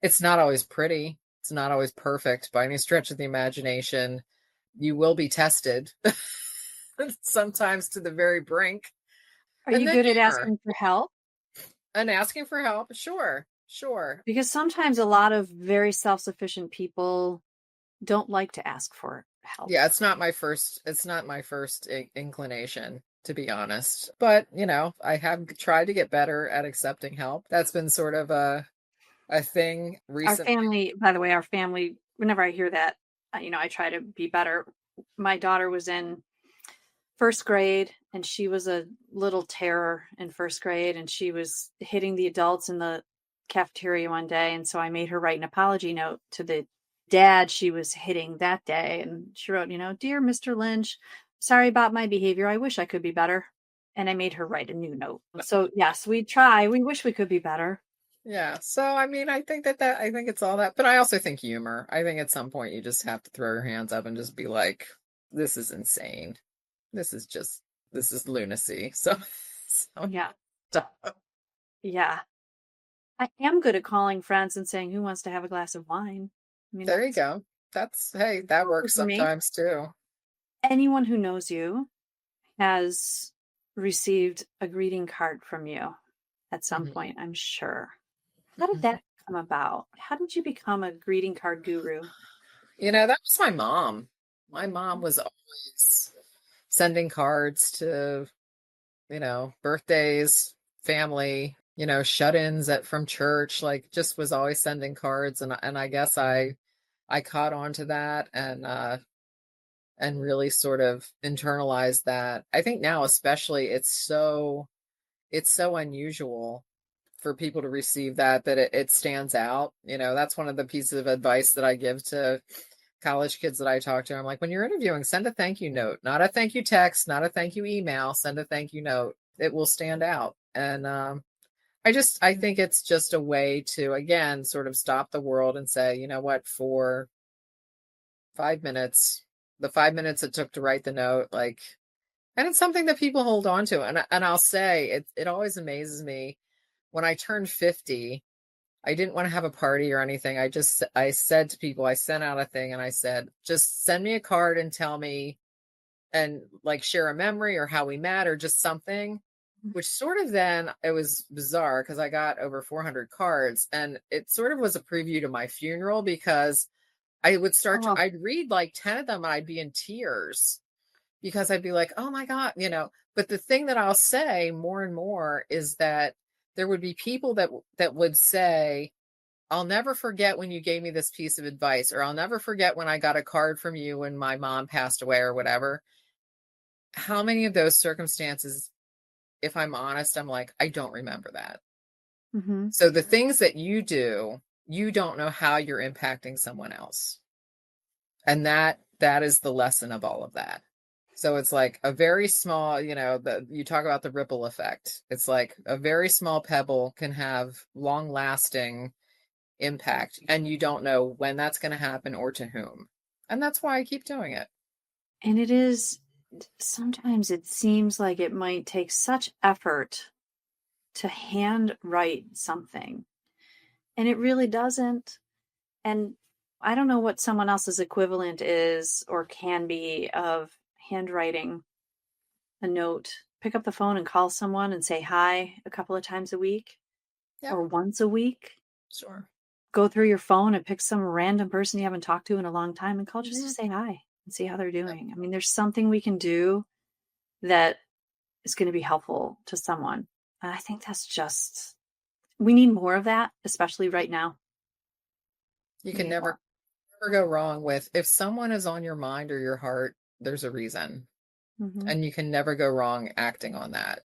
It's not always pretty. It's not always perfect by any stretch of the imagination. You will be tested sometimes to the very brink. Are And you then good at humor asking for help? and asking for help. Sure, sure. Because sometimes a lot of very self-sufficient people don't like to ask for help. Yeah, it's not my first inclination, to be honest. But, I have tried to get better at accepting help. That's been sort of a thing Our recently. family, by the way, our family, whenever I hear that, I try to be better. My daughter was in first grade and she was a little terror in first grade and she was hitting the adults in the cafeteria one day. And so I made her write an apology note to the dad she was hitting that day. And she wrote, "Dear Mr. Lynch, sorry about my behavior. I wish I could be better." And I made her write a new note. So yes, we try. We wish we could be better. Yeah. So, I mean, I think it's all that, but I also think humor. I think at some point you just have to throw your hands up and just be like, this is insane. This is just, this is lunacy. So, so Yeah. stop. Yeah. I am good at calling friends and saying, "Who wants to have a glass of wine?" I mean, There you that's go. Hey, that working works for me. sometimes too. Anyone who knows you has received a greeting card from you at some Mhm, point, I'm sure. How did mhm. that come about? How did you become a greeting card guru? That was my mom. My mom was always sending cards to, birthdays, family, shut-ins at from church, like just was always sending cards and I guess I caught on to that and really sort of internalized that. I think now especially it's so unusual for people to receive that it stands out. That's one of the pieces of advice that I give to college kids that I talk to. I'm like, when you're interviewing, send a thank you note, not a thank you text, not a thank you email, send a thank you note. It will stand out. And I think it's just a way to, again, sort of stop the world and say, you know what, for 5 minutes, the 5 minutes it took to write the note, like, and it's something that people hold on to. And I'll say it always amazes me when I turned 50. I didn't want to have a party or anything. I said to people, I sent out a thing and I said, just send me a card and tell me and like share a memory or how we met or just something, which sort of then it was bizarre because I got over 400 cards and it sort of was a preview to my funeral because Oh, I'd read like 10 of them and I'd be in tears because I'd be like, oh my God. But the thing that I'll say more and more is that there would be people that would say, I'll never forget when you gave me this piece of advice, or I'll never forget when I got a card from you when my mom passed away or whatever. How many of those circumstances, if I'm honest, I'm like, I don't remember that. hmm. So the things that you do, you don't know how you're impacting someone else. And that is the lesson of all of that. So it's like a very small, you talk about the ripple effect. It's like a very small pebble can have long lasting impact, and you don't know when that's going to happen or to whom. And that's why I keep doing it. And it is, sometimes it seems like it might take such effort to handwrite something, and it really doesn't. And I don't know what someone else's equivalent is or can be of handwriting a note. Pick up the phone and call someone and say hi a couple of times a week Yep, or once a week. sure. Go through your phone and pick some random person you haven't talked to in a long time and call just to Mhm. say hi and see how they're Yep. doing. I mean, there's something we can do that is going to be helpful to someone. And I think that's just, we need more of that, especially right now. You We can need never more. never go wrong with if someone is on your mind or your heart, there's a reason. Hmm. And you can never go wrong acting on that.